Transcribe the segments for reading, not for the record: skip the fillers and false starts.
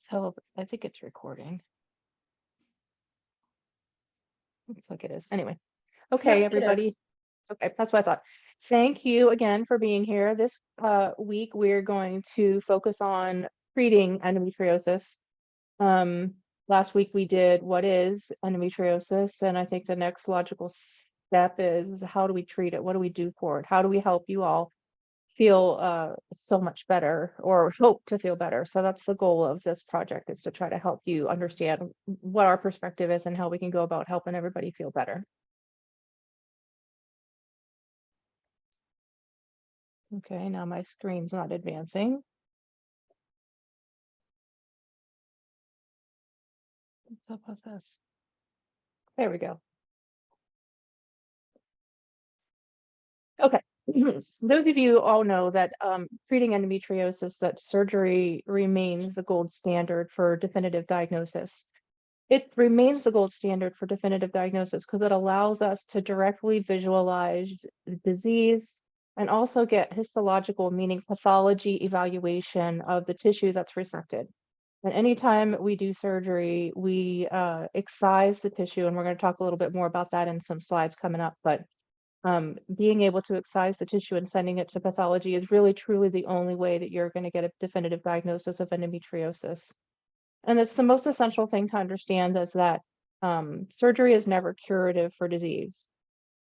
tell, I think it's recording. Looks like it is. Anyway, okay, Yep, it everybody. is. Okay, that's what I thought. Thank you again for being here. This week we're going to focus on treating endometriosis. Um, Last week we did what is endometriosis, and I think the next logical step is how do we treat it? What do we do for it? How do we help you all feel so much better or hope to feel better? So that's the goal of this project, is to try to help you understand what our perspective is and how we can go about helping everybody feel better. Okay, now my screen's not advancing. What's up with this? There we go. Okay. Those of you all know that treating endometriosis, that surgery remains the gold standard for definitive diagnosis. It remains the gold standard for definitive diagnosis because it allows us to directly visualize the disease and also get histological, meaning pathology evaluation of the tissue that's resected. And anytime we do surgery, we excise the tissue, and we're going to talk a little bit more about that in some slides coming up. But being able to excise the tissue and sending it to pathology is really truly the only way that you're going to get a definitive diagnosis of endometriosis. And it's the most essential thing to understand, is that surgery is never curative for disease.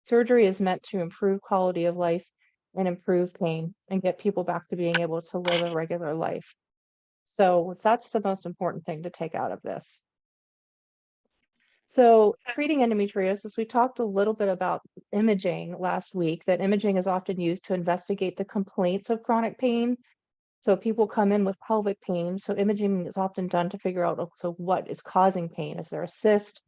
Surgery is meant to improve quality of life and improve pain and get people back to being able to live a regular life. So that's the most important thing to take out of this. So treating endometriosis, we talked a little bit about imaging last week, that imaging is often used to investigate the complaints of chronic pain. So people come in with pelvic pain. So imaging is often done to figure out, so what is causing pain? Is there a cyst?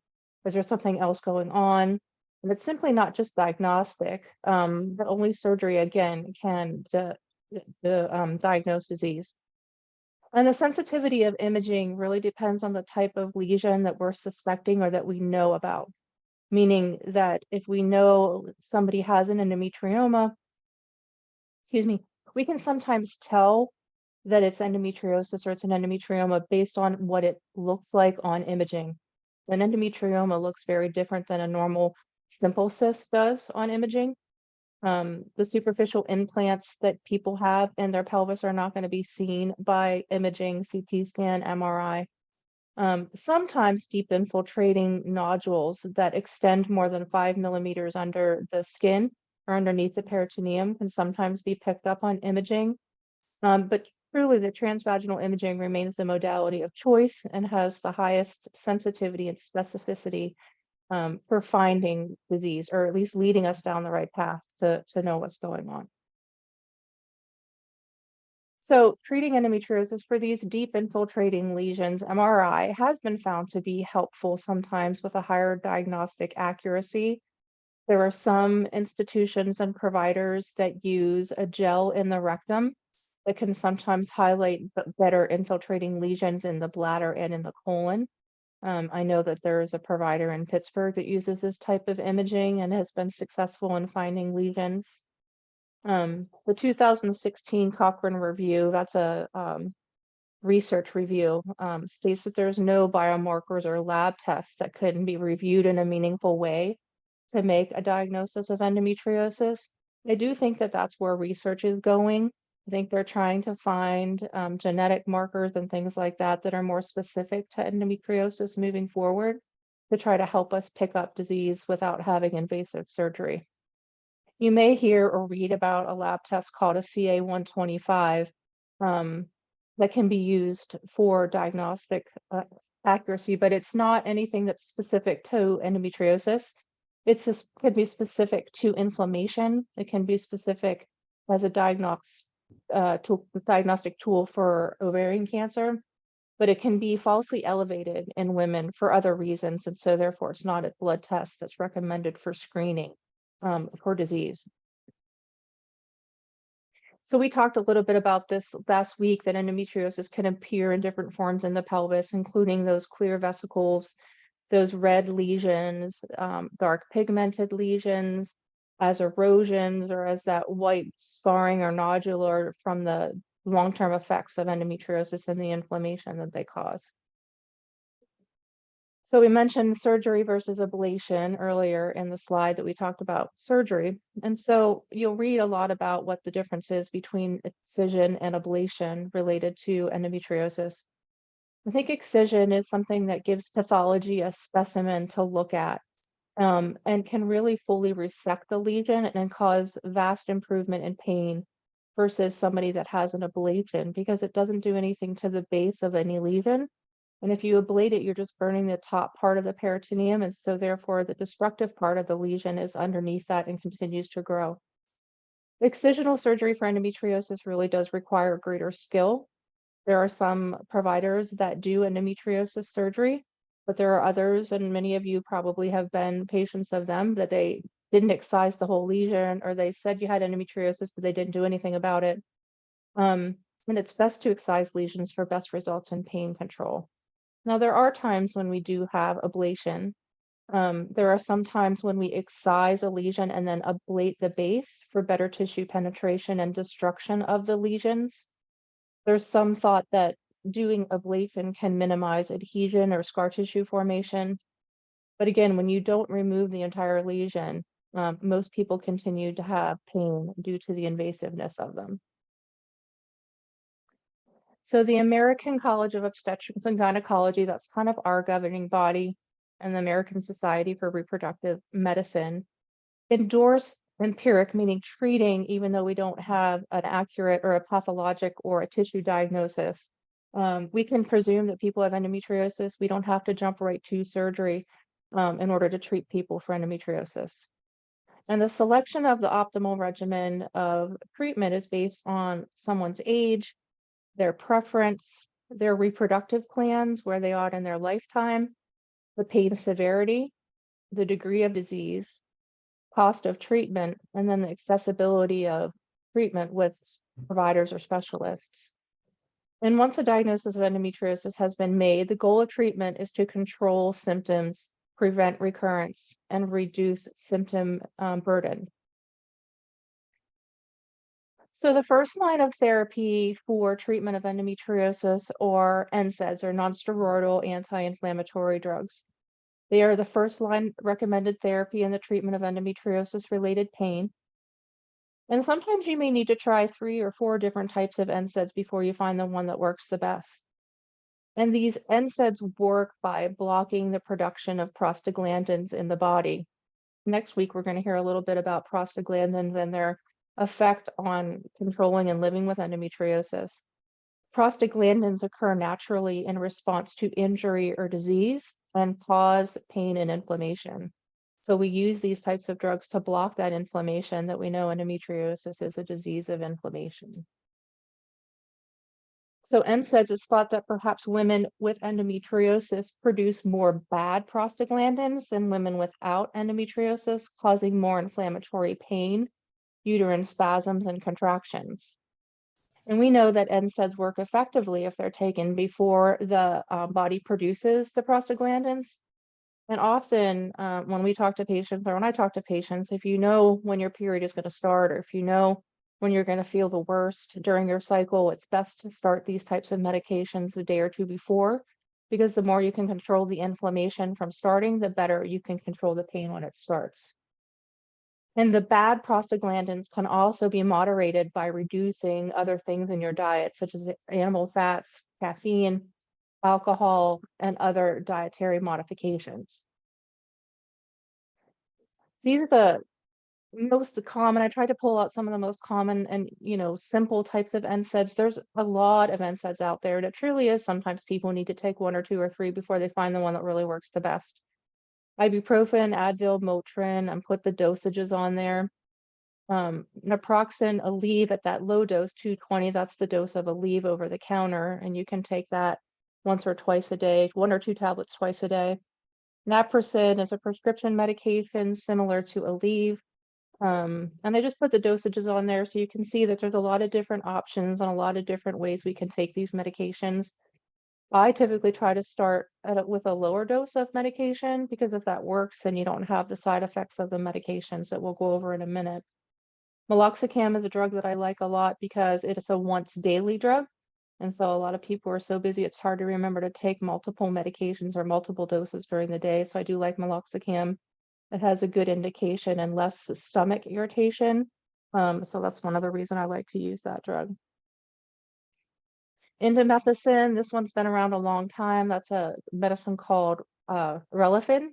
Is there something else going on? And it's simply not just diagnostic, but only surgery, again, can diagnose disease. And the sensitivity of imaging really depends on the type of lesion that we're suspecting or that we know about. Meaning that if we know somebody has an endometrioma, excuse me, we can sometimes tell that it's endometriosis or it's an endometrioma based on what it looks like on imaging. An endometrioma looks very different than a normal simple cyst does on imaging. The superficial implants that people have in their pelvis are not going to be seen by imaging, CT scan, MRI. Sometimes deep infiltrating nodules that extend more than 5 millimeters under the skin or underneath the peritoneum can sometimes be picked up on imaging. But truly, the transvaginal imaging remains the modality of choice and has the highest sensitivity and specificity for finding disease, or at least leading us down the right path to know what's going on. So treating endometriosis for these deep infiltrating lesions, MRI has been found to be helpful sometimes with a higher diagnostic accuracy. There are some institutions and providers that use a gel in the rectum that can sometimes highlight better infiltrating lesions in the bladder and in the colon. I know that there is a provider in Pittsburgh that uses this type of imaging and has been successful in finding lesions. The 2016 Cochrane review, that's a research review, states that there's no biomarkers or lab tests that couldn't be reviewed in a meaningful way to make a diagnosis of endometriosis. I do think that that's where research is going. I think they're trying to find genetic markers and things like that that are more specific to endometriosis moving forward to try to help us pick up disease without having invasive surgery. You may hear or read about a lab test called a CA-125 that can be used for diagnostic accuracy, but it's not anything that's specific to endometriosis. This could be specific to inflammation. It can be specific as a diagnostic tool for ovarian cancer, but it can be falsely elevated in women for other reasons. And so therefore it's not a blood test that's recommended for screening for disease. So we talked a little bit about this last week, that endometriosis can appear in different forms in the pelvis, including those clear vesicles, those red lesions, dark pigmented lesions, as erosions, or as that white scarring or nodular from the long-term effects of endometriosis and the inflammation that they cause. So we mentioned surgery versus ablation earlier in the slide that we talked about surgery. And so you'll read a lot about what the difference is between excision and ablation related to endometriosis. I think excision is something that gives pathology a specimen to look at, and can really fully resect the lesion and cause vast improvement in pain versus somebody that has an ablation because it doesn't do anything to the base of any lesion. And if you ablate it, you're just burning the top part of the peritoneum. And so therefore the destructive part of the lesion is underneath that and continues to grow. Excisional surgery for endometriosis really does require greater skill. There are some providers that do endometriosis surgery, but there are others, and many of you probably have been patients of them, that they didn't excise the whole lesion, or they said you had endometriosis, but they didn't do anything about it. And it's best to excise lesions for best results in pain control. Now, there are times when we do have ablation. There are some times when we excise a lesion and then ablate the base for better tissue penetration and destruction of the lesions. There's some thought that doing ablation can minimize adhesion or scar tissue formation. But again, when you don't remove the entire lesion, most people continue to have pain due to the invasiveness of them. So the American College of Obstetrics and Gynecology, that's kind of our governing body, and the American Society for Reproductive Medicine endorse empiric, meaning treating, even though we don't have an accurate or a pathologic or a tissue diagnosis. We can presume that people have endometriosis. We don't have to jump right to surgery in order to treat people for endometriosis. And the selection of the optimal regimen of treatment is based on someone's age, their preference, their reproductive plans, where they are in their lifetime, the pain severity, the degree of disease, cost of treatment, and then the accessibility of treatment with providers or specialists. And once a diagnosis of endometriosis has been made, the goal of treatment is to control symptoms, prevent recurrence, and reduce symptom burden. So the first line of therapy for treatment of endometriosis are NSAIDs, or nonsteroidal anti-inflammatory drugs. They are the first line recommended therapy in the treatment of endometriosis-related pain. And sometimes you may need to try 3 or 4 different types of NSAIDs before you find the one that works the best. And these NSAIDs work by blocking the production of prostaglandins in the body. Next week, we're going to hear a little bit about prostaglandins and their effect on controlling and living with endometriosis. Prostaglandins occur naturally in response to injury or disease and cause pain and inflammation. So we use these types of drugs to block that inflammation that we know endometriosis is a disease of inflammation. So NSAIDs, it's thought that perhaps women with endometriosis produce more bad prostaglandins than women without endometriosis, causing more inflammatory pain, uterine spasms, and contractions. And we know that NSAIDs work effectively if they're taken before the body produces the prostaglandins. And often when we talk to patients, or when I talk to patients, if you know when your period is going to start, or if you know when you're going to feel the worst during your cycle, it's best to start these types of medications a day or two before, because the more you can control the inflammation from starting, the better you can control the pain when it starts. And the bad prostaglandins can also be moderated by reducing other things in your diet, such as animal fats, caffeine, alcohol, and other dietary modifications. These are the most common. I tried to pull out some of the most common and simple types of NSAIDs. There's a lot of NSAIDs out there, and it truly is sometimes people need to take 1 or 2 or 3 before they find the one that really works the best. Ibuprofen, Advil, Motrin, and put the dosages on there. Naproxen, Aleve at that low dose, 220, that's the dose of Aleve over the counter, and you can take that once or twice a day, 1 or 2 tablets twice a day. Naproxen is a prescription medication similar to Aleve. And I just put the dosages on there so you can see that there's a lot of different options and a lot of different ways we can take these medications. I typically try to start with a lower dose of medication, because if that works, then you don't have the side effects of the medications that we'll go over in a minute. Meloxicam is a drug that I like a lot because it is a once daily drug. And so a lot of people are so busy, it's hard to remember to take multiple medications or multiple doses during the day. So I do like meloxicam. It has a good indication and less stomach irritation. So that's one other reason I like to use that drug. Indomethacin, this one's been around a long time. That's a medicine called Relafin.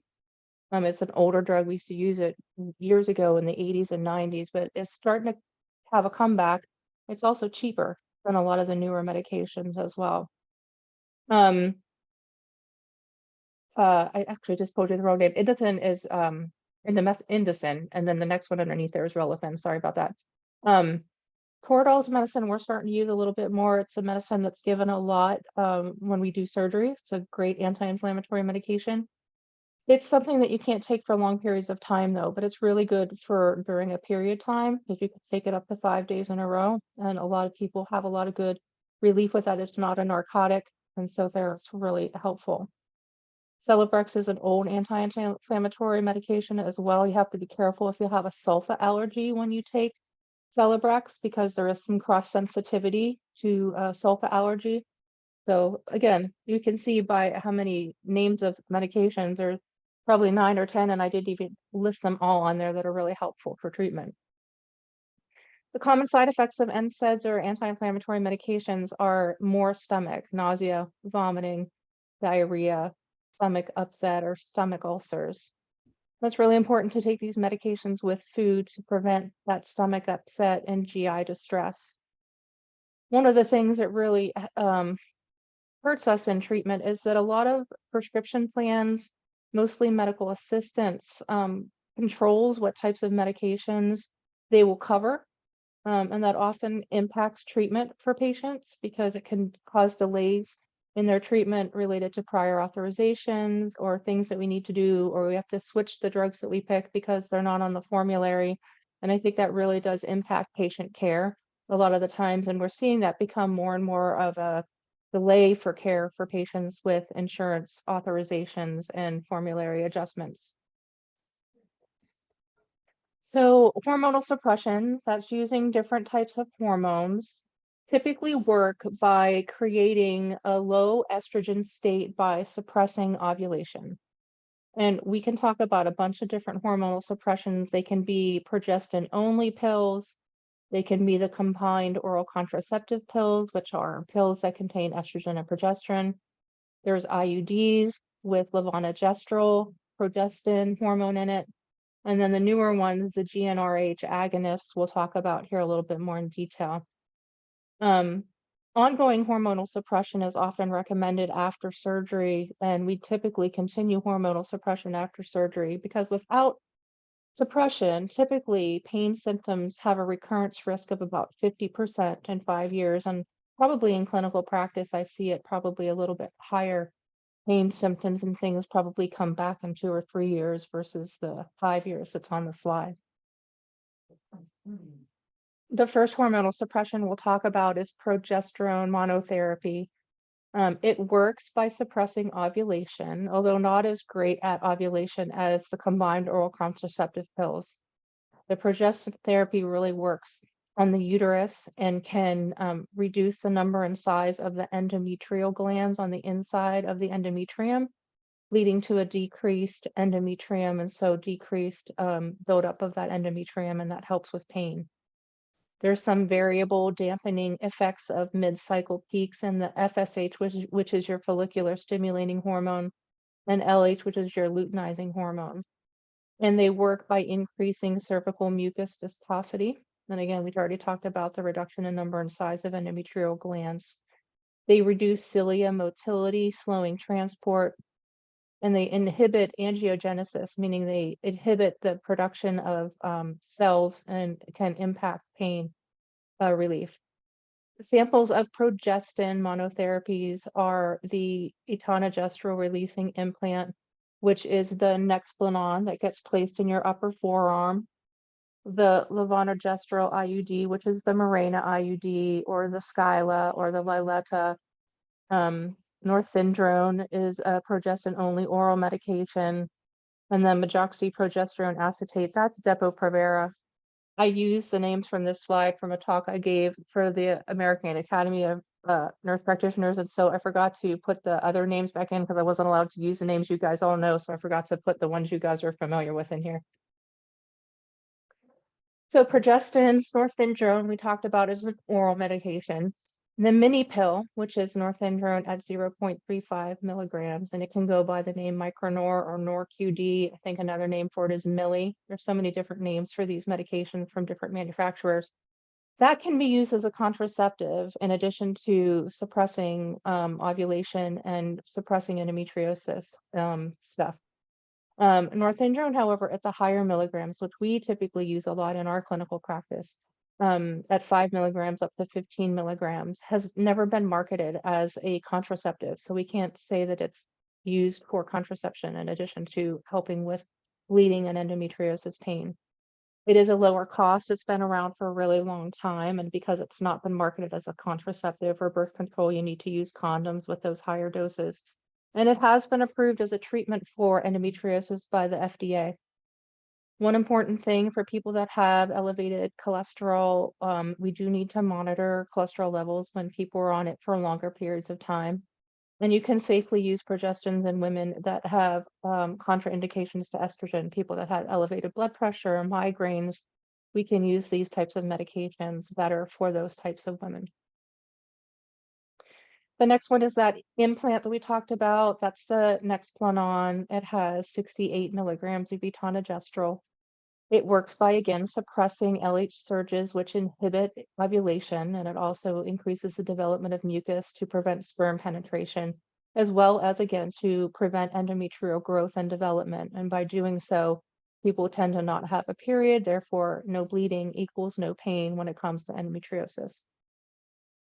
It's an older drug. We used to use it years ago in the 80s and 90s, but it's starting to have a comeback. It's also cheaper than a lot of the newer medications as well. Um, I actually just told you the wrong name. Indocin is Indocin, and then the next one underneath there is Relafin. Sorry about that. Toradol's medicine we're starting to use a little bit more. It's a medicine that's given a lot when we do surgery. It's a great anti-inflammatory medication. It's something that you can't take for long periods of time though, but it's really good for during a period time because you can take it up to 5 days in a row. And a lot of people have a lot of good relief with that. It's not a narcotic, and so there it's really helpful. Celebrex is an old anti-inflammatory medication as well. You have to be careful if you have a sulfa allergy when you take Celebrex because there is some cross sensitivity to sulfa allergy. So again, you can see by how many names of medications, there's probably 9 or 10, and I didn't even list them all on there that are really helpful for treatment. The common side effects of NSAIDs or anti-inflammatory medications are more stomach, nausea, vomiting, diarrhea, stomach upset, or stomach ulcers. It's really important to take these medications with food to prevent that stomach upset and GI distress. One of the things that really hurts us in treatment is that a lot of prescription plans, mostly medical assistance, controls what types of medications they will cover. And that often impacts treatment for patients because it can cause delays in their treatment related to prior authorizations or things that we need to do, or we have to switch the drugs that we pick because they're not on the formulary. And I think that really does impact patient care a lot of the times. And we're seeing that become more and more of a delay for care for patients with insurance authorizations and formulary adjustments. So hormonal suppression, that's using different types of hormones, typically work by creating a low estrogen state by suppressing ovulation. And we can talk about a bunch of different hormonal suppressions. They can be progestin only pills. They can be the combined oral contraceptive pills, which are pills that contain estrogen and progesterone. There's IUDs with levonorgestrel, progestin hormone in it. And then the newer ones, the GnRH agonists, we'll talk about here a little bit more in detail. Ongoing hormonal suppression is often recommended after surgery, and we typically continue hormonal suppression after surgery because without suppression, typically pain symptoms have a recurrence risk of about 50% in 5 years. And probably in clinical practice, I see it probably a little bit higher. Pain symptoms and things probably come back in 2 or 3 years versus the 5 years that's on the slide. The first hormonal suppression we'll talk about is progesterone monotherapy. It works by suppressing ovulation, although not as great at ovulation as the combined oral contraceptive pills. The progestin therapy really works on the uterus and can reduce the number and size of the endometrial glands on the inside of the endometrium, leading to a decreased endometrium and so decreased buildup of that endometrium, and that helps with pain. There's some variable dampening effects of mid-cycle peaks in the FSH, which is your follicular stimulating hormone, and LH, which is your luteinizing hormone. And they work by increasing cervical mucus viscosity. And again, we've already talked about the reduction in number and size of endometrial glands. They reduce cilia motility, slowing transport, and they inhibit angiogenesis, meaning they inhibit the production of cells and can impact pain relief. Samples of progestin monotherapies are the etonogestrel releasing implant, which is the Nexplanon that gets placed in your upper forearm, the levonorgestrel IUD, which is the Mirena IUD, or the Skyla, or the Liletta. Northindrone is a progestin-only oral medication, and then medroxyprogesterone acetate, that's Depo-Provera. I used the names from this slide from a talk I gave for the American Academy of Nurse Practitioners, and so I forgot to put the other names back in because I wasn't allowed to use the names you guys all know, so I forgot to put the ones you guys are familiar with in here. So progestins, norethindrone, we talked about as an oral medication. The mini pill, which is norethindrone at 0.35 milligrams, and it can go by the name Micronor or NorQD. I think another name for it is Milli. There's so many different names for these medications from different manufacturers. That can be used as a contraceptive in addition to suppressing ovulation and suppressing endometriosis stuff. Norethindrone, however, at the higher milligrams, which we typically use a lot in our clinical practice, at 5 milligrams up to 15 milligrams, has never been marketed as a contraceptive. So we can't say that it's used for contraception in addition to helping with bleeding and endometriosis pain. It is a lower cost. It's been around for a really long time. And because it's not been marketed as a contraceptive or birth control, you need to use condoms with those higher doses. And it has been approved as a treatment for endometriosis by the FDA. One important thing for people that have elevated cholesterol, we do need to monitor cholesterol levels when people are on it for longer periods of time. And you can safely use progestins in women that have contraindications to estrogen, people that have elevated blood pressure, migraines. We can use these types of medications better for those types of women. The next one is that implant that we talked about. That's the Nexplanon. It has 68 milligrams of etonogestrel. It works by, again, suppressing LH surges, which inhibit ovulation, and it also increases the development of mucus to prevent sperm penetration, as well as, again, to prevent endometrial growth and development. And by doing so, people tend to not have a period, therefore, no bleeding equals no pain when it comes to endometriosis.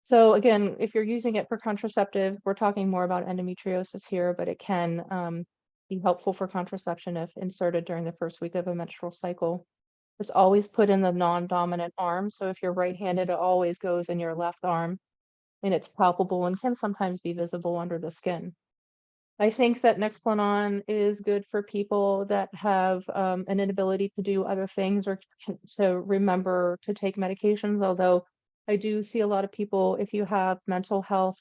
So again, if you're using it for contraceptive, we're talking more about endometriosis here, but it can be helpful for contraception if inserted during the first week of a menstrual cycle. It's always put in the non-dominant arm. So if you're right-handed, it always goes in your left arm, and it's palpable and can sometimes be visible under the skin. I think that Nexplanon is good for people that have an inability to do other things or to remember to take medications, although I do see a lot of people, if you have mental health,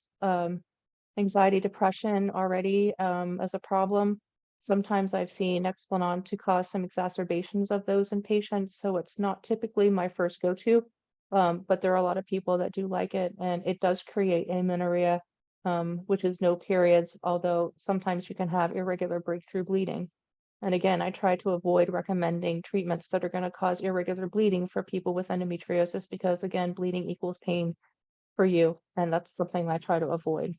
anxiety, depression already as a problem, sometimes I've seen Nexplanon to cause some exacerbations of those in patients. So it's not typically my first go-to, but there are a lot of people that do like it, and it does create amenorrhea, which is no periods, although sometimes you can have irregular breakthrough bleeding. And again, I try to avoid recommending treatments that are going to cause irregular bleeding for people with endometriosis because, again, bleeding equals pain for you, and that's something I try to avoid.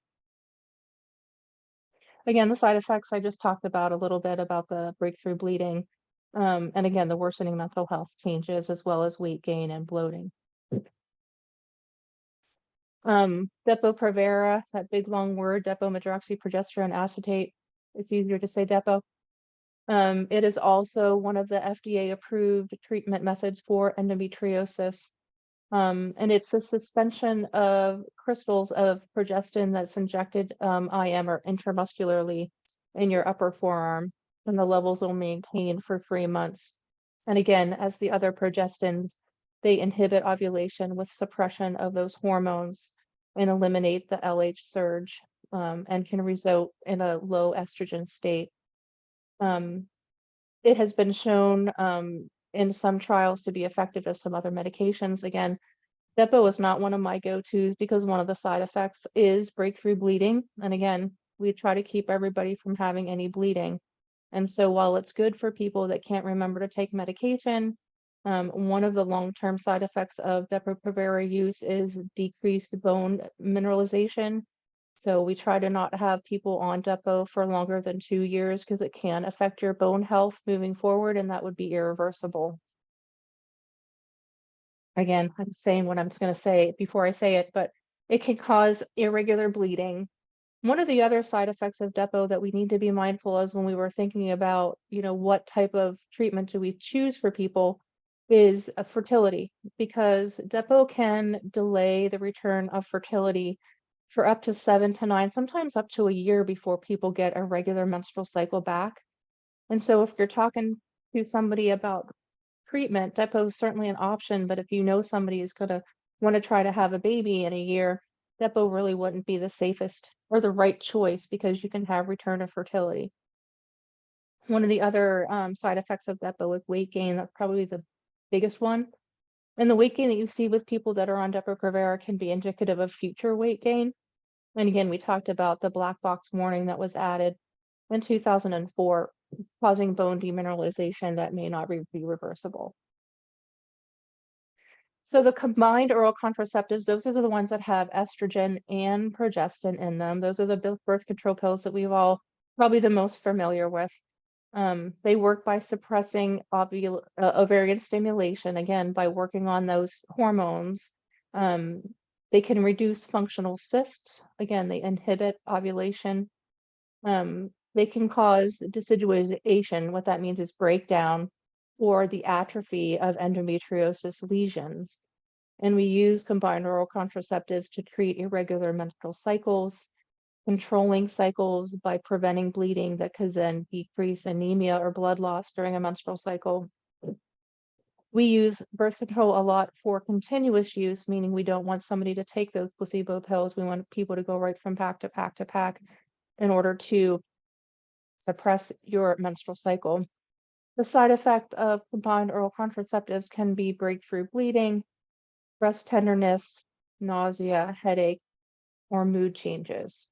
Again, the side effects I just talked about a little bit about the breakthrough bleeding, and again, the worsening mental health changes as well as weight gain and bloating. Depo-provera, that big long word, depomedroxyprogesterone acetate. It's easier to say depo. It is also one of the FDA-approved treatment methods for endometriosis. And it's a suspension of crystals of progestin that's injected IM or intramuscularly in your upper forearm, and the levels will maintain for 3 months. And again, as the other progestins, they inhibit ovulation with suppression of those hormones and eliminate the LH surge and can result in a low estrogen state. It has been shown in some trials to be effective as some other medications. Again, Depo is not one of my go-tos because one of the side effects is breakthrough bleeding. And again, we try to keep everybody from having any bleeding. And so while it's good for people that can't remember to take medication, one of the long-term side effects of Depo-Provera use is decreased bone mineralization. So we try to not have people on Depo for longer than 2 years because it can affect your bone health moving forward, and that would be irreversible. Again, I'm saying what I'm going to say before I say it, but it can cause irregular bleeding. One of the other side effects of Depo that we need to be mindful of when we were thinking about, what type of treatment do we choose for people is fertility, because Depo can delay the return of fertility for up to 7 to 9, sometimes up to a year before people get a regular menstrual cycle back. And so if you're talking to somebody about treatment, Depo is certainly an option, but if you know somebody is gonna wanna try to have a baby in a year, Depo really wouldn't be the safest or the right choice because you can have return of fertility. One of the other side effects of Depo is weight gain. That's probably the biggest one. And the weight gain that you see with people that are on Depo-Provera can be indicative of future weight gain. And again, we talked about the black box warning that was added in 2004, causing bone demineralization that may not be reversible. So the combined oral contraceptives, those are the ones that have estrogen and progestin in them. Those are the birth control pills that we've all probably the most familiar with. They work by suppressing ovarian stimulation, again, by working on those hormones. Um, they can reduce functional cysts. Again, they inhibit ovulation. They can cause deciduation. What that means is breakdown or the atrophy of endometriosis lesions. And we use combined oral contraceptives to treat irregular menstrual cycles, controlling cycles by preventing bleeding that could then decrease anemia or blood loss during a menstrual cycle. We use birth control a lot for continuous use, meaning we don't want somebody to take those placebo pills. We want people to go right from pack to pack to pack in order to suppress your menstrual cycle. The side effect of combined oral contraceptives can be breakthrough bleeding, breast tenderness, nausea, headache, or mood changes.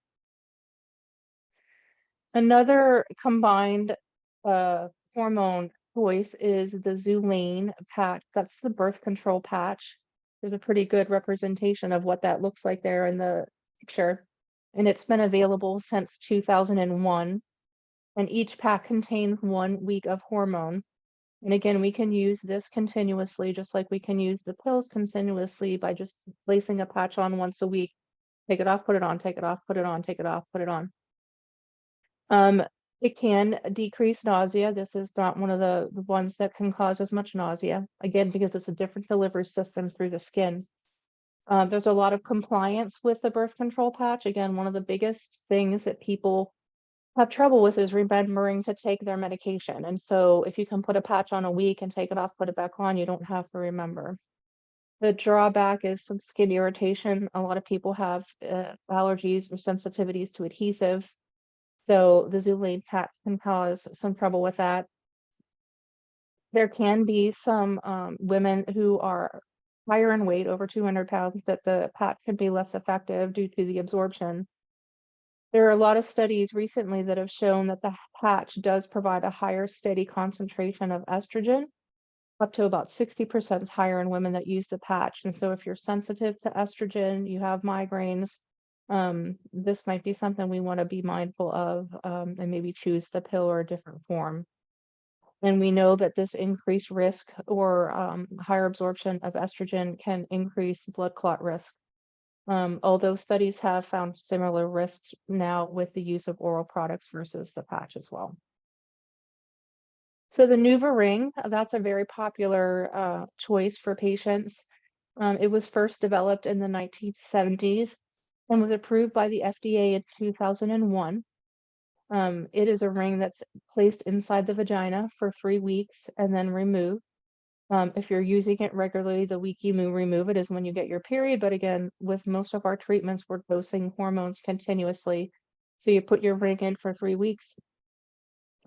Another combined hormone choice is the Xulane patch. That's the birth control patch. There's a pretty good representation of what that looks like there in the picture. And it's been available since 2001. And each pack contains 1 week of hormone. And again, we can use this continuously, just like we can use the pills continuously by just placing a patch on once a week. Take it off, put it on, take it off, put it on, take it off, put it on. It can decrease nausea. This is not one of the ones that can cause as much nausea, again, because it's a different delivery system through the skin. There's a lot of compliance with the birth control patch. Again, one of the biggest things that people have trouble with is remembering to take their medication. And so if you can put a patch on a week and take it off, put it back on, you don't have to remember. The drawback is some skin irritation. A lot of people have allergies or sensitivities to adhesives. So the Xulane patch can cause some trouble with that. There can be some women who are higher in weight, over 200 pounds, that the patch can be less effective due to the absorption. There are a lot of studies recently that have shown that the patch does provide a higher steady concentration of estrogen, up to about 60% higher in women that use the patch. And so if you're sensitive to estrogen, you have migraines, this might be something we want to be mindful of, and maybe choose the pill or a different form. And we know that this increased risk or higher absorption of estrogen can increase blood clot risk. Although studies have found similar risks now with the use of oral products versus the patch as well. So the NuvaRing, that's a very popular choice for patients. It was first developed in the 1970s and was approved by the FDA in 2001. It is a ring that's placed inside the vagina for 3 weeks and then removed. If you're using it regularly, the week you remove it is when you get your period. But again, with most of our treatments, we're dosing hormones continuously. So you put your ring in for 3 weeks,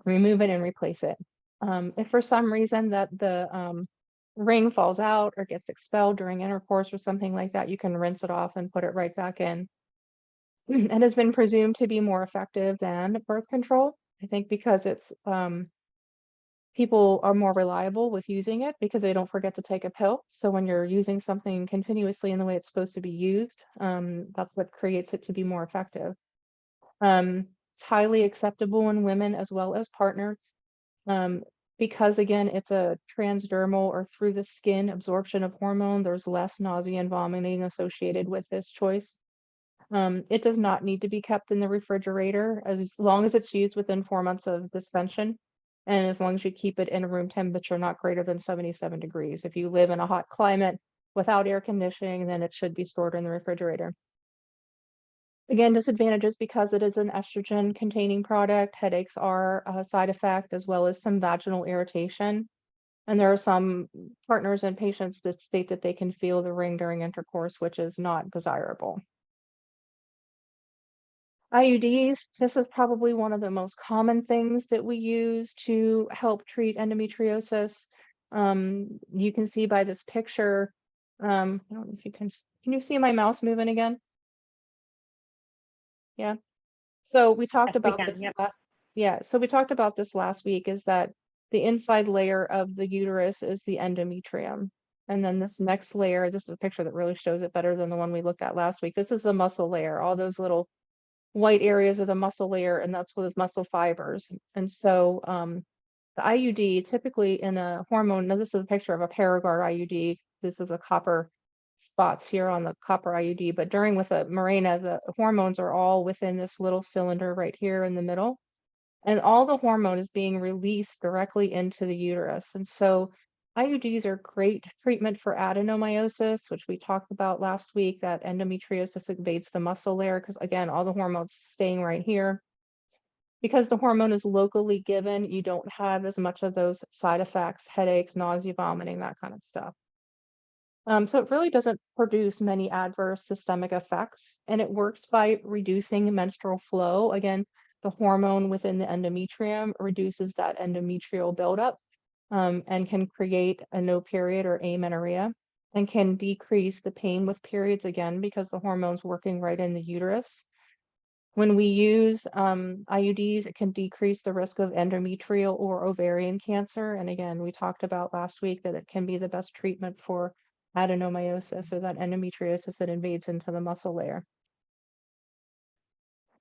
remove it and replace it. If for some reason that the ring falls out or gets expelled during intercourse or something like that, you can rinse it off and put it right back in. It has been presumed to be more effective than birth control. I think because it's people are more reliable with using it because they don't forget to take a pill. So when you're using something continuously in the way it's supposed to be used, that's what creates it to be more effective. It's highly acceptable in women as well as partners. Because again, it's a transdermal or through the skin absorption of hormone, there's less nausea and vomiting associated with this choice. It does not need to be kept in the refrigerator as long as it's used within 4 months of dispensation. And as long as you keep it in a room temperature not greater than 77 degrees. If you live in a hot climate without air conditioning, then it should be stored in the refrigerator. Again, disadvantages because it is an estrogen containing product. Headaches are a side effect as well as some vaginal irritation. And there are some partners and patients that state that they can feel the ring during intercourse, which is not desirable. IUDs, this is probably one of the most common things that we use to help treat endometriosis. You can see by this picture, I don't know if you can you see my mouse moving again? Yeah. So we talked Yes, we about can. this. Yep. Yeah. So we talked about this last week is that the inside layer of the uterus is the endometrium. And then this next layer, this is a picture that really shows it better than the one we looked at last week. This is the muscle layer, all those little white areas of the muscle layer, and that's with muscle fibers. And so the IUD typically in a hormone, now this is a picture of a Paragard IUD. This is a copper spots here on the copper IUD, but during with a Mirena, the hormones are all within this little cylinder right here in the middle. And all the hormone is being released directly into the uterus. And so IUDs are great treatment for adenomyosis, which we talked about last week, that endometriosis invades the muscle layer because again, all the hormones staying right here. Because the hormone is locally given, you don't have as much of those side effects, headaches, nausea, vomiting, that kind of stuff. So it really doesn't produce many adverse systemic effects, and it works by reducing menstrual flow. Again, the hormone within the endometrium reduces that endometrial buildup, and can create a no period or amenorrhea, and can decrease the pain with periods again because the hormone's working right in the uterus. When we use IUDs, it can decrease the risk of endometrial or ovarian cancer. And again, we talked about last week that it can be the best treatment for adenomyosis or that endometriosis that invades into the muscle layer.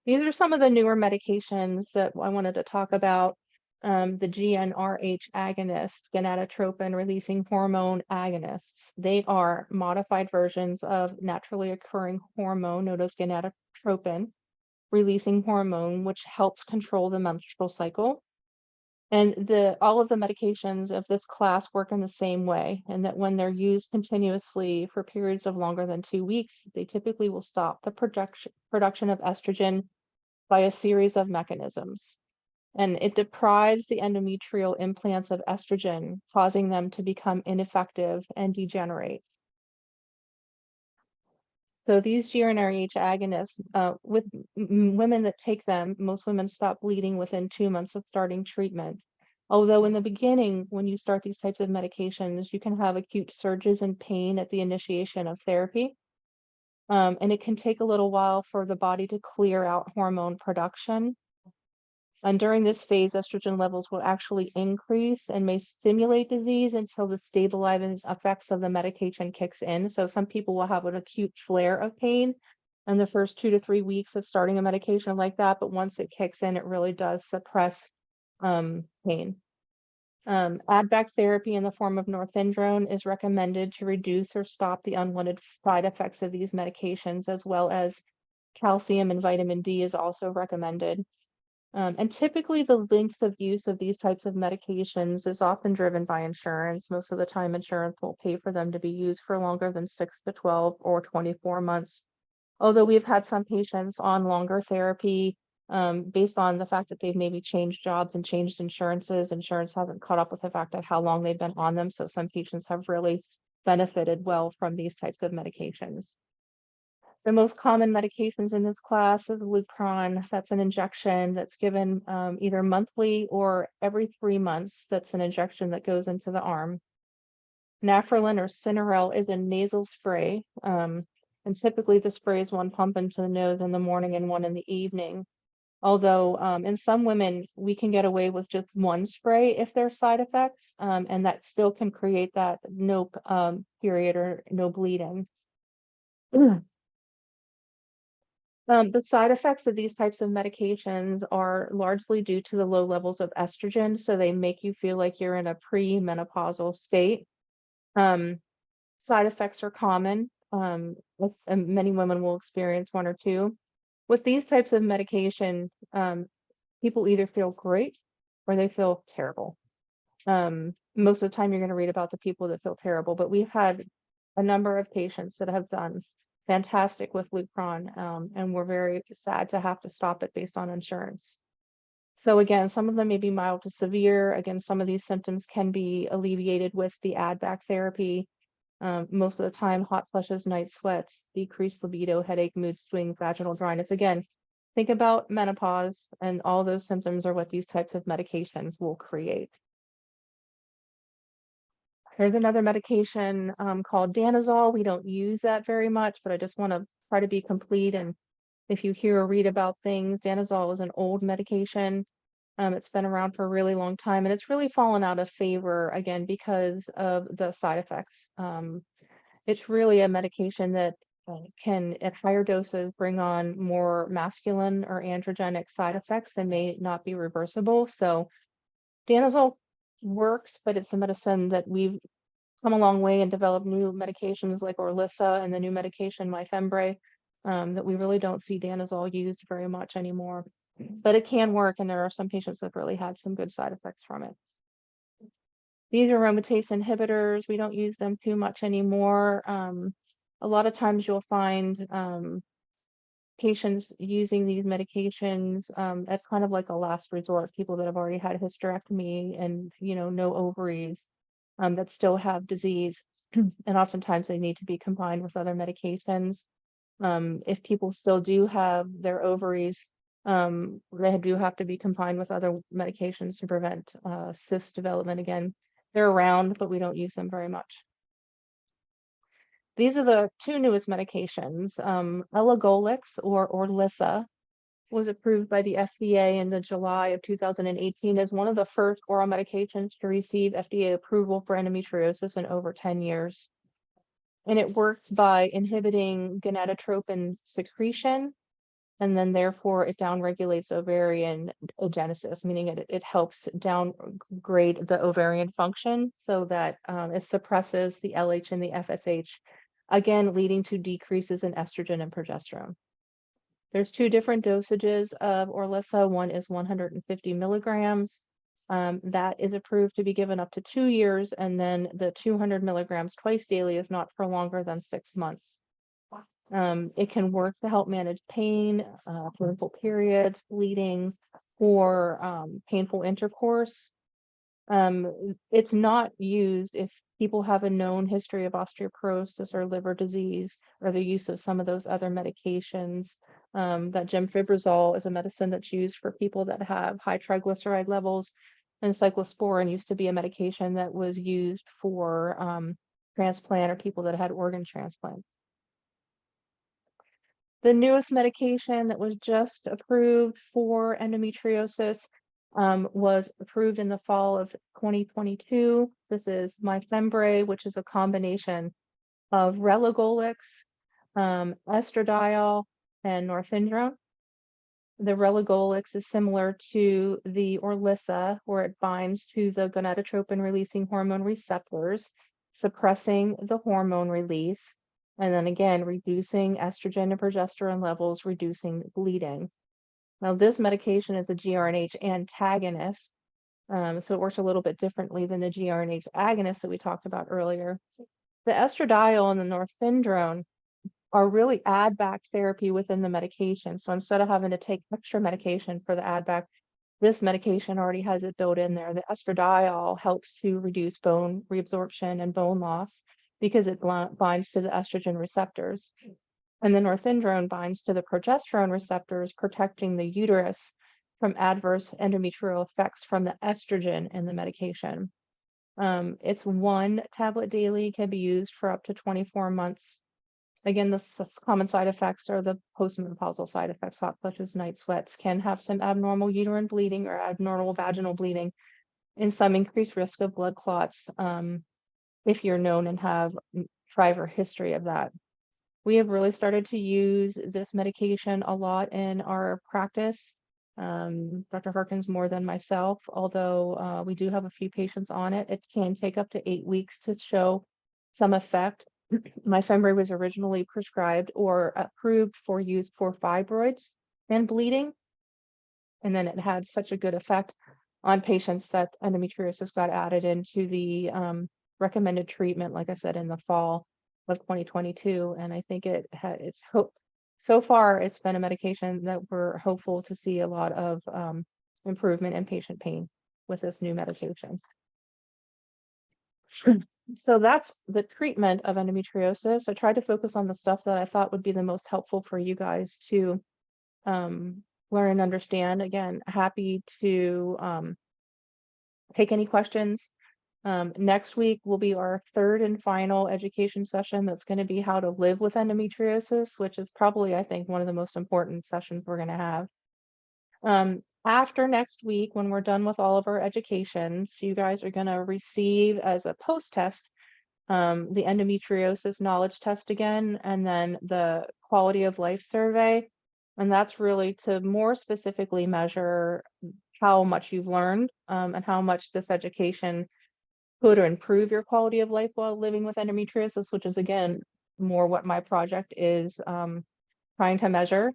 These are some of the newer medications that I wanted to talk about. The GnRH agonists, gonadotropin releasing hormone agonists. They are modified versions of naturally occurring hormone known as gonadotropin releasing hormone, which helps control the menstrual cycle. And all of the medications of this class work in the same way, and that when they're used continuously for periods of longer than 2 weeks, they typically will stop the production of estrogen by a series of mechanisms. And it deprives the endometrial implants of estrogen, causing them to become ineffective and degenerate. So these GnRH agonists, with women that take them, most women stop bleeding within 2 months of starting treatment. Although in the beginning, when you start these types of medications, you can have acute surges in pain at the initiation of therapy. And it can take a little while for the body to clear out hormone production. And during this phase, estrogen levels will actually increase and may stimulate disease until the stabilizing effects of the medication kicks in. So some people will have an acute flare of pain in the first 2 to 3 weeks of starting a medication like that, but once it kicks in, it really does suppress pain. Add-back therapy in the form of norethindrone is recommended to reduce or stop the unwanted side effects of these medications, as well as calcium and vitamin D is also recommended. And typically the lengths of use of these types of medications is often driven by insurance. Most of the time, insurance will pay for them to be used for longer than 6 to 12 or 24 months. Although we've had some patients on longer therapy based on the fact that they've maybe changed jobs and changed insurances. Insurance hasn't caught up with the fact of how long they've been on them. So some patients have really benefited well from these types of medications. The most common medications in this class is Lupron. That's an injection that's given either monthly or every 3 months. That's an injection that goes into the arm. Nafrolin or Cinerel is a nasal spray. And typically the spray is one pump into the nose in the morning and one in the evening. Although in some women, we can get away with just one spray if there's side effects, and that still can create that no period or no bleeding. The side effects of these types of medications are largely due to the low levels of estrogen, so they make you feel like you're in a premenopausal state. Side effects are common. Many women will experience one or two. With these types of medication, people either feel great or they feel terrible. Most of the time, you're going to read about the people that feel terrible, but we've had a number of patients that have done fantastic with Lupron, and we're very sad to have to stop it based on insurance. So again, some of them may be mild to severe. Again, some of these symptoms can be alleviated with the add back therapy. Most of the time, hot flushes, night sweats, decreased libido, headache, mood swings, vaginal dryness. Again, think about menopause, and all those symptoms are what these types of medications will create. Here's another medication called danazol. We don't use that very much, but I just want to try to be complete. And if you hear or read about things, danazol is an old medication. It's been around for a really long time, and it's really fallen out of favor again because of the side effects. It's really a medication that can, at higher doses, bring on more masculine or androgenic side effects that may not be reversible. So danazol works, but it's a medicine that we've come a long way and developed new medications like Orlissa and the new medication Myfembree, that we really don't see danazol used very much anymore. But it can work, and there are some patients that really had some good side effects from it. These are aromatase inhibitors. We don't use them too much anymore. A lot of times you'll find patients using these medications as kind of like a last resort, people that have already had hysterectomy and, no ovaries, that still have disease. And oftentimes they need to be combined with other medications. If people still do have their ovaries, they do have to be combined with other medications to prevent cyst development. Again, they're around, but we don't use them very much. These are the two newest medications. Elagolix or Orlissa was approved by the FDA in the July of 2018 as one of the first oral medications to receive FDA approval for endometriosis in over 10 years. And it works by inhibiting gonadotropin secretion, and then therefore it downregulates ovarian agenesis, meaning it helps downgrade the ovarian function so that it suppresses the LH and the FSH, again, leading to decreases in estrogen and progesterone. There's two different dosages of Orlissa. One is 150 milligrams. That is approved to be given up to 2 years, and then the 200 milligrams twice daily is not for longer than 6 months. It can work to help manage pain, painful periods, bleeding, or painful intercourse. It's not used if people have a known history of osteoporosis or liver disease, or the use of some of those other medications. That gemfibrozol is a medicine that's used for people that have high triglyceride levels, and cyclosporin used to be a medication that was used for transplant or people that had organ transplant. The newest medication that was just approved for endometriosis was approved in the fall of 2022. This is Myfembree, which is a combination of relugolix, estradiol, and norethindrone. The relugolix is similar to the Orlissa, where it binds to the gonadotropin-releasing hormone receptors, suppressing the hormone release, and then again, reducing estrogen and progesterone levels, reducing bleeding. Now, this medication is a GRNH antagonist, so it works a little bit differently than the GRNH agonist that we talked about earlier. The estradiol and the norethindrone are really add back therapy within the medication. So instead of having to take extra medication for the add back, this medication already has it built in there. The estradiol helps to reduce bone reabsorption and bone loss because it binds to the estrogen receptors. And the norethindrone binds to the progesterone receptors, protecting the uterus from adverse endometrial effects from the estrogen in the medication. It's 1 tablet daily, can be used for up to 24 months. Again, the common side effects are the postmenopausal side effects, hot flushes, night sweats, can have some abnormal uterine bleeding or abnormal vaginal bleeding, and some increased risk of blood clots if you're known and have prior history of that. We have really started to use this medication a lot in our practice. Dr. Harkins more than myself, although we do have a few patients on it. It can take up to 8 weeks to show some effect. Myfembree was originally prescribed or approved for use for fibroids and bleeding. And then it had such a good effect on patients that endometriosis got added into the recommended treatment, like I said, in the fall of 2022. And I think so far it's been a medication that we're hopeful to see a lot of improvement in patient pain with this new medication. So that's the treatment of endometriosis. I tried to focus on the stuff that I thought would be the most helpful for you guys to learn and understand. Again, happy to take any questions. Next week will be our third and final education session. That's going to be how to live with endometriosis, which is probably, I think, one of the most important sessions we're going to have. After next week, when we're done with all of our educations, you guys are going to receive as a post-test the endometriosis knowledge test again, and then the quality of life survey. And that's really to more specifically measure how much you've learned and how much this education could or improve your quality of life while living with endometriosis, which is again more what my project is trying to measure.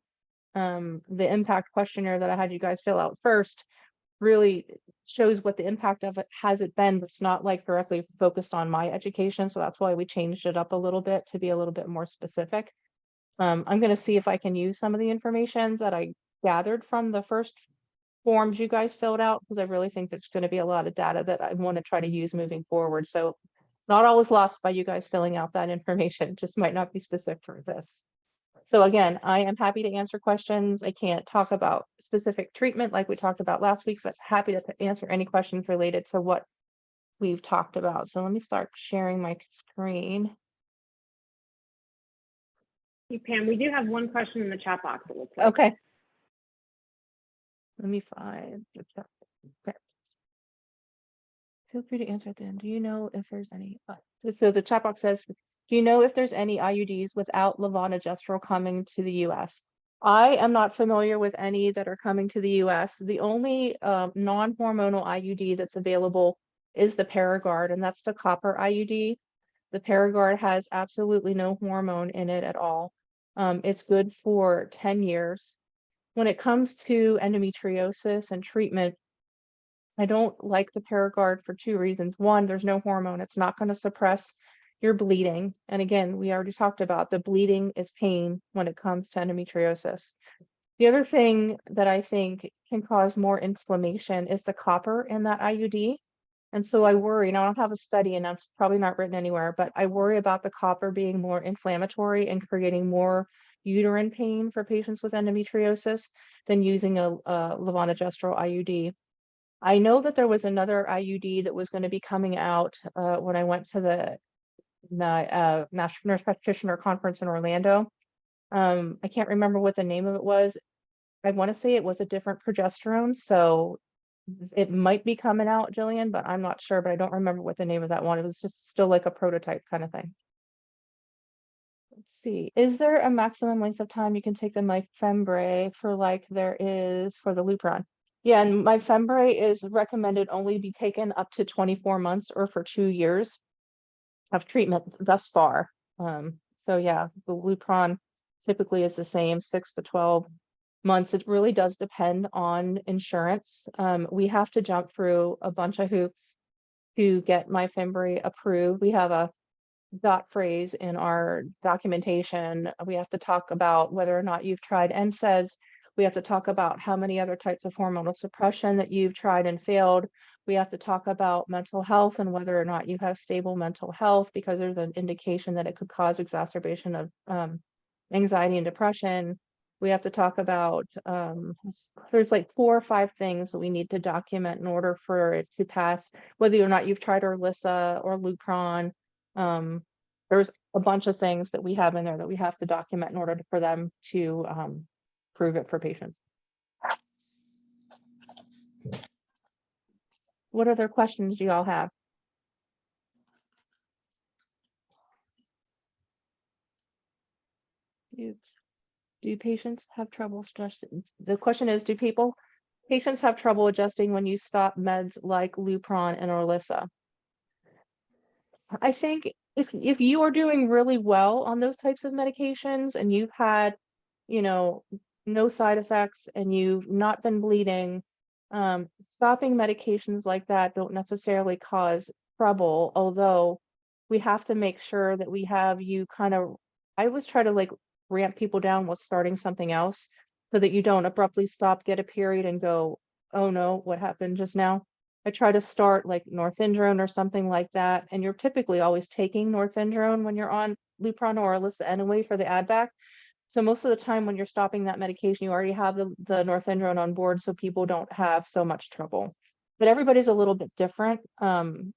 The impact questionnaire that I had you guys fill out first really shows what the impact of it has been, but it's not like directly focused on my education. So that's why we changed it up a little bit to be a little bit more specific. I'm going to see if I can use some of the information that I gathered from the first forms you guys filled out, because I really think there's going to be a lot of data that I want to try to use moving forward. So it's not always lost by you guys filling out that information. It just might not be specific for this. So again, I am happy to answer questions. I can't talk about specific treatment like we talked about last week, but happy to answer any questions related to what we've talked about. So let me start sharing my screen. Hey, Pam, we do have one question in the chat box, it looks like. Okay. Let me find the chat. Okay. Feel free to answer at the end. Do you know if there's any? So the chat box says, do you know if there's any IUDs without levonorgestrel coming to the US? I am not familiar with any that are coming to the US. The only non-hormonal IUD that's available is the Paragard, and that's the copper IUD. The Paragard has absolutely no hormone in it at all. It's good for 10 years. When it comes to endometriosis and treatment, I don't like the Paragard for two reasons. One, there's no hormone. It's not going to suppress your bleeding. And again, we already talked about the bleeding is pain when it comes to endometriosis. The other thing that I think can cause more inflammation is the copper in that IUD. And so I worry, and I don't have a study and that's probably not written anywhere, but I worry about the copper being more inflammatory and creating more uterine pain for patients with endometriosis than using a levonorgestrel IUD. I know that there was another IUD that was going to be coming out when I went to the National Nurse Practitioner Conference in Orlando. I can't remember what the name of it was. I want to say it was a different progesterone, so it might be coming out, Jillian, but I'm not sure, but I don't remember what the name of that one. It was just still like a prototype kind of thing. Let's see. Is there a maximum length of time you can take the Myfembree for like there is for the Lupron? Yeah, and Myfembree is recommended only be taken up to 24 months or for 2 years of treatment thus far. So yeah, the Lupron typically is the same, 6 to 12 months. It really does depend on insurance. We have to jump through a bunch of hoops to get Myfembree approved. We have a dot phrase in our documentation. We have to talk about whether or not you've tried NSAIDs. We have to talk about how many other types of hormonal suppression that you've tried and failed. We have to talk about mental health and whether or not you have stable mental health, because there's an indication that it could cause exacerbation of anxiety and depression. We have to talk about, there's like 4 or 5 things that we need to document in order for it to pass, whether or not you've tried Orlissa or Lupron. There's a bunch of things that we have in there that we have to document in order for them to prove it for patients. What other questions do y'all have? Do patients have trouble stressing? The question is, do patients have trouble adjusting when you stop meds like Lupron and Orlissa? I think if you are doing really well on those types of medications and you've had, you know, no side effects and you've not been bleeding, stopping medications like that don't necessarily cause trouble, although we have to make sure that we have you kind of, I always try to like ramp people down with starting something else so that you don't abruptly stop, get a period and go oh no, what happened just now? I try to start like norethindrone or something like that, and you're typically always taking norethindrone when you're on Lupron or Alyssa anyway for the add back. So most of the time when you're stopping that medication, you already have the norethindrone on board, so people don't have so much trouble. But everybody's a little bit different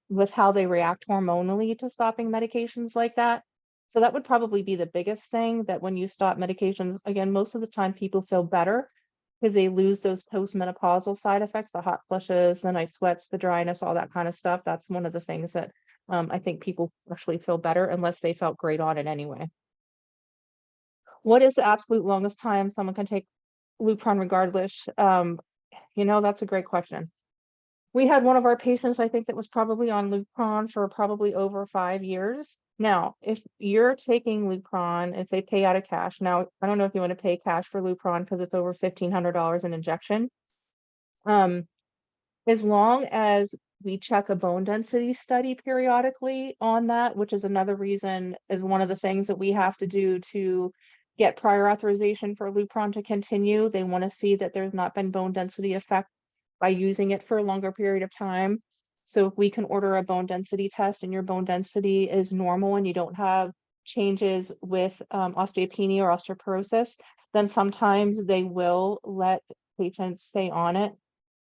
with how they react hormonally to stopping medications like that. So that would probably be the biggest thing, that when you stop medications, again, most of the time people feel better because they lose those postmenopausal side effects, the hot flushes, the night sweats, the dryness, all that kind of stuff. That's one of the things that I think people actually feel better unless they felt great on it anyway. What is the absolute longest time someone can take Lupron regardless? That's a great question. We had one of our patients, I think, that was probably on Lupron for probably over 5 years. Now, if you're taking Lupron, if they pay out of cash, now I don't know if you want to pay cash for Lupron because it's over $1,500 an injection. As long as we check a bone density study periodically on that, which is another reason, is one of the things that we have to do to get prior authorization for Lupron to continue. They want to see that there's not been bone density effect by using it for a longer period of time. So if we can order a bone density test and your bone density is normal and you don't have changes with osteopenia or osteoporosis, then sometimes they will let patients stay on it.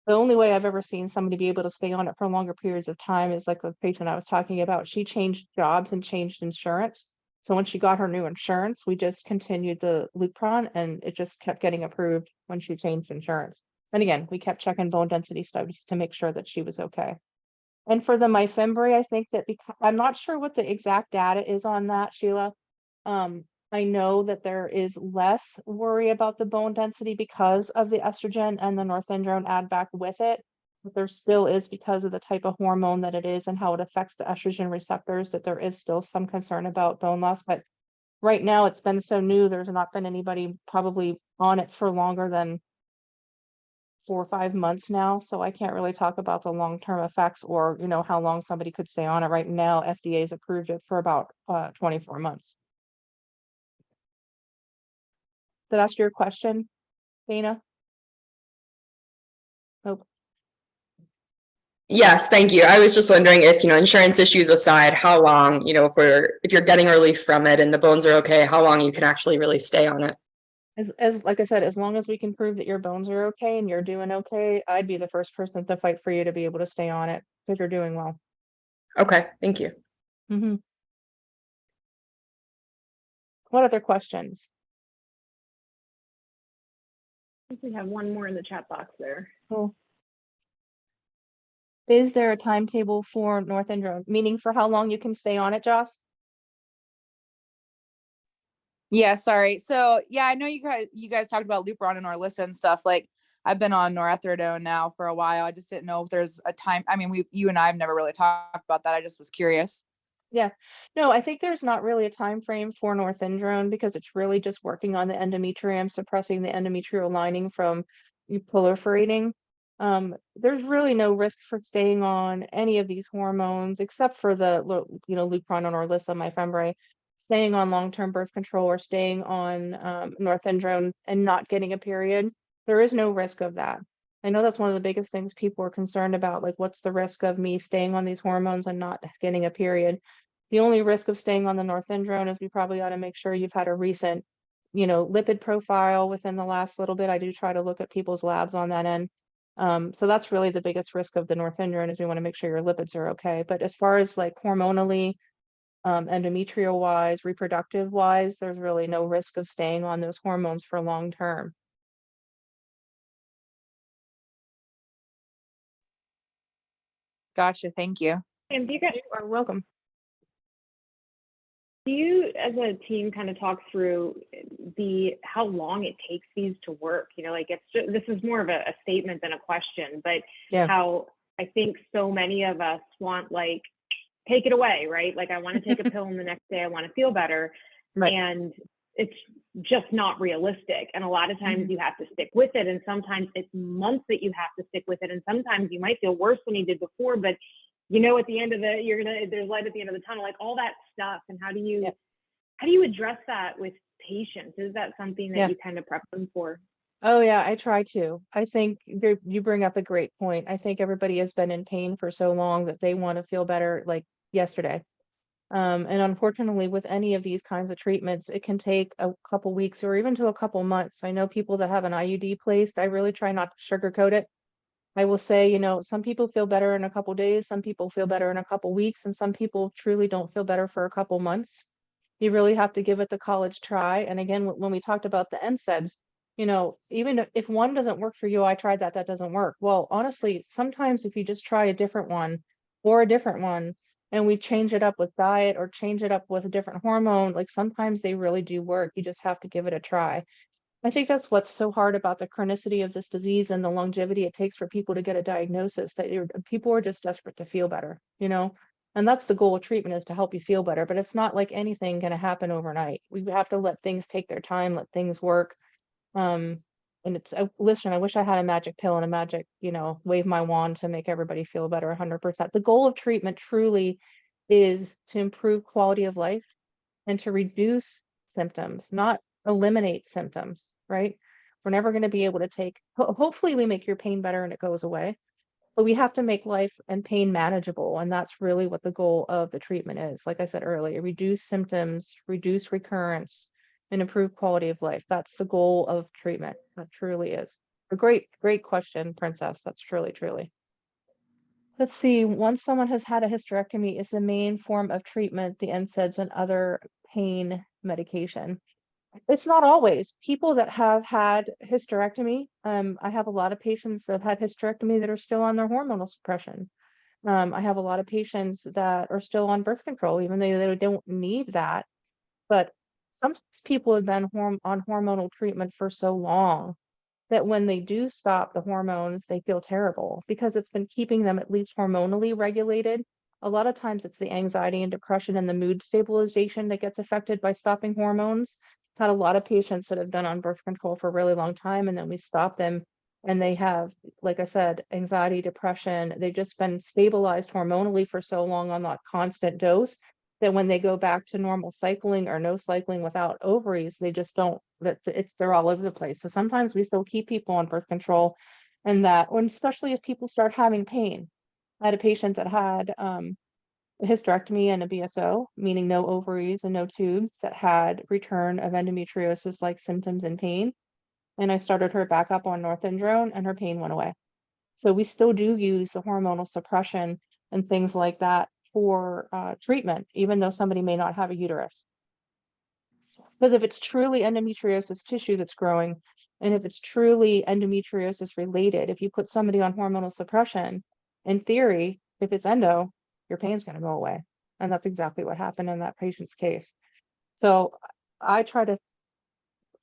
The only way I've ever seen somebody be able to stay on it for longer periods of time is like the patient I was talking about. She changed jobs and changed insurance. So when she got her new insurance, we just continued the Lupron and it just kept getting approved when she changed insurance. And again, we kept checking bone density studies to make sure that she was okay. And for the Myfembree, I think that because I'm not sure what the exact data is on that, Sheila. I know that there is less worry about the bone density because of the estrogen and the norethindrone add back with it. But there still is, because of the type of hormone that it is and how it affects the estrogen receptors, that there is still some concern about bone loss. But right now it's been so new, there's not been anybody probably on it for longer than 4 or 5 months now. So I can't really talk about the long-term effects or, how long somebody could stay on it. Right now, FDA's approved it for about 24 months. Did that answer your question, Dana? Oh, Yes, thank you. I was just wondering if, insurance issues aside, how long, if you're getting relief from it and the bones are okay, how long you can actually really stay on it. as like I said, as long as we can prove that your bones are okay and you're doing okay, I'd be the first person to fight for you to be able to stay on it because you're doing well. Okay, thank you. Mm-hmm. What other questions? I think we have one more in the chat box there. Cool. Is there a timetable for norethindrone, meaning for how long you can stay on it, Joss? Yeah, sorry. So yeah, I know you guys talked about Lupron and Orlissa and stuff. Like I've been on norethindrone now for a while. I just didn't know if there's a time. I mean, you and I have never really talked about that. I just was curious. Yeah, no, I think there's not really a time frame for norethindrone because it's really just working on the endometrium, suppressing the endometrial lining from proliferating. There's really no risk for staying on any of these hormones except for the Lupron or Orlissa, Myfembree, staying on long-term birth control or staying on norethindrone and not getting a period. There is no risk of that. I know that's one of the biggest things people are concerned about, like what's the risk of me staying on these hormones and not getting a period. The only risk of staying on the norethindrone is we probably ought to make sure you've had a recent, lipid profile within the last little bit. I do try to look at people's labs on that end. So that's really the biggest risk of the norethindrone is we want to make sure your lipids are okay. But as far as like hormonally, endometrial wise, reproductive wise, there's really no risk of staying on those hormones for long term. Gotcha. Thank you. And You are welcome. do you as a team kind of talk through how long it takes these to work? Like this is more of a statement than a question, but Yeah. how I think so many of us want like, take it away, right? Like I want to take a pill and the next day I want to feel better. Right. And it's just not realistic. And a lot of times you have to stick with it. And sometimes it's months that you have to stick with it. And sometimes you might feel worse than you did before, but at the end of it, there's light at the end of the tunnel, like all that stuff. And how do you address that with patients? Is that something that you kind of prep them for? Oh yeah, I try to. I think you bring up a great point. I think everybody has been in pain for so long that they want to feel better like yesterday. And unfortunately, with any of these kinds of treatments, it can take a couple weeks or even to a couple months. I know people that have an IUD placed. I really try not to sugarcoat it. I will say, some people feel better in a couple days, some people feel better in a couple weeks, and some people truly don't feel better for a couple months. You really have to give it the college try. And again, when we talked about the NSAIDs, even if one doesn't work for you, I tried that, that doesn't work. Well, honestly, sometimes if you just try a different one or a different one, and we change it up with diet or change it up with a different hormone, like sometimes they really do work. You just have to give it a try. I think that's what's so hard about the chronicity of this disease and the longevity it takes for people to get a diagnosis, that people are just desperate to feel better. And that's the goal of treatment, is to help you feel better, but it's not like anything going to happen overnight. We have to let things take their time, let things work. Um, and listen, I wish I had a magic pill and a magic, wave my wand to make everybody feel better 100%. The goal of treatment truly is to improve quality of life and to reduce symptoms, not eliminate symptoms, right? We're never going to be able to hopefully we make your pain better and it goes away, but we have to make life and pain manageable. And that's really what the goal of the treatment is. Like I said earlier, reduce symptoms, reduce recurrence, and improve quality of life. That's the goal of treatment. That truly is. A great, great question, Princess. That's truly. Let's see, once someone has had a hysterectomy, is the main form of treatment the NSAIDs and other pain medication? It's not always. People that have had hysterectomy, I have a lot of patients that have had hysterectomy that are still on their hormonal suppression. I have a lot of patients that are still on birth control, even though they don't need that. But sometimes people have been on hormonal treatment for so long that when they do stop the hormones, they feel terrible because it's been keeping them at least hormonally regulated. A lot of times it's the anxiety and depression and the mood stabilization that gets affected by stopping hormones. Had a lot of patients that have been on birth control for a really long time, and then we stop them and they have, like I said, anxiety, depression. They've just been stabilized hormonally for so long on that constant dose that when they go back to normal cycling or no cycling without ovaries, they just don't, they're all over the place. So sometimes we still keep people on birth control, and especially if people start having pain. I had a patient that had a hysterectomy and a BSO, meaning no ovaries and no tubes, that had return of endometriosis like symptoms and pain. And I started her back up on norethindrone and her pain went away. So we still do use the hormonal suppression and things like that for treatment, even though somebody may not have a uterus. Because if it's truly endometriosis tissue that's growing, and if it's truly endometriosis related, if you put somebody on hormonal suppression, in theory, if it's endo, your pain's going to go away. And that's exactly what happened in that patient's case. So I try to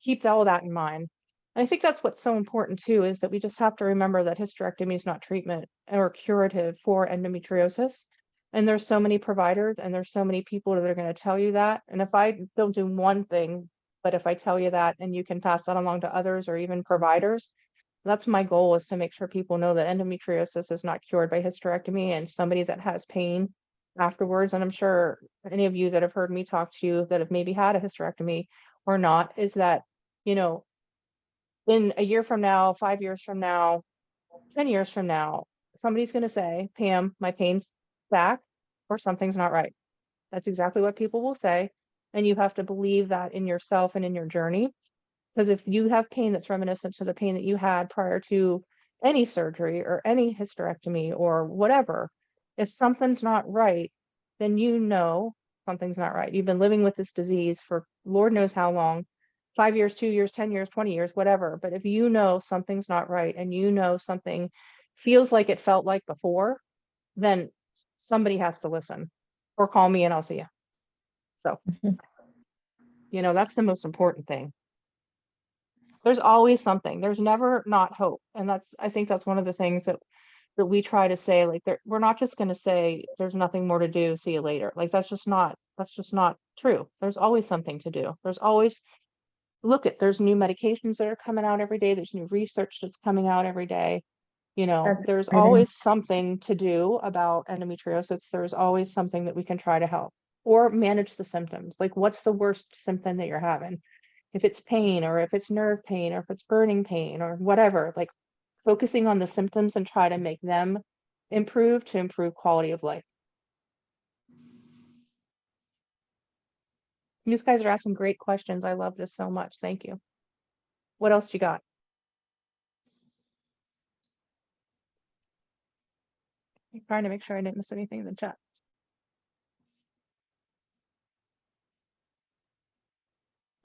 keep all that in mind. And I think that's what's so important too, is that we just have to remember that hysterectomy is not treatment or curative for endometriosis. And there's so many providers and there's so many people that are going to tell you that. And if I don't do one thing, but if I tell you that and you can pass that along to others or even providers, that's my goal, is to make sure people know that endometriosis is not cured by hysterectomy, and somebody that has pain afterwards. And I'm sure any of you that have heard me talk to you that have maybe had a hysterectomy or not, is that, in a year from now, 5 years from now, 10 years from now, somebody's going to say, Pam, my pain's back, or something's not right. That's exactly what people will say. And you have to believe that in yourself and in your journey. Because if you have pain that's reminiscent to the pain that you had prior to any surgery or any hysterectomy or whatever, if something's not right, then something's not right. You've been living with this disease for Lord knows how long, 5 years, 2 years, 10 years, 20 years, whatever. But if something's not right and something feels like it felt like before, then somebody has to listen, or call me and I'll see you. So, that's the most important thing. There's always something. There's never not hope. And I think that's one of the things that we try to say, like, we're not just going to say there's nothing more to do, see you later. Like, that's just not true. There's always something to do. There's new medications that are coming out every day. There's new research that's coming out every day. That's There's exciting. always something to do about endometriosis. There's always something that we can try to help or manage the symptoms. Like, what's the worst symptom that you're having? if it's pain or if it's nerve pain or if it's burning pain or whatever, like focusing on the symptoms and try to make them improve to improve quality of life. You guys are asking great questions. I love this so much. Thank you. What else you got? I'm trying to make sure I didn't miss anything in the chat.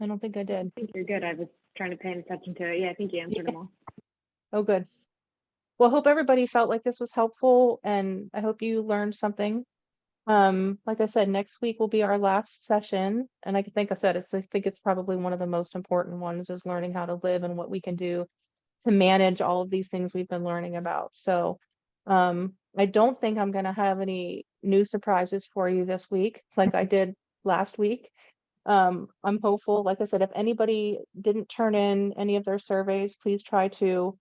I don't think I did. I think you're good. I was trying to pay attention to it. Yeah, I think you answered them all. Oh, good. Well, hope everybody felt like this was helpful and I hope you learned something. Like I said, next week will be our last session. And I think I said, I think it's probably one of the most important ones is learning how to live and what we can do to manage all of these things we've been learning about. So, I don't think I'm going to have any new surprises for you this week, like I did last week. I'm hopeful, like I said, if anybody didn't turn in any of their surveys, please try to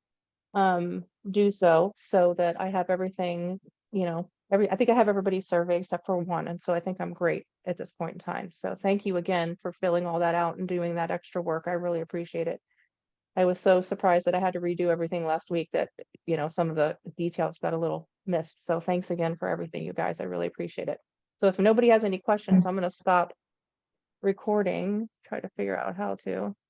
do so that I have everything, you know, I think I have everybody's survey except for one. And so I think I'm great at this point in time. So thank you again for filling all that out and doing that extra work. I really appreciate it. I was so surprised that I had to redo everything last week that, you know, some of the details got a little missed. So thanks again for everything, you guys. I really appreciate it. So if nobody has any questions, I'm going to stop recording, try to figure out how to.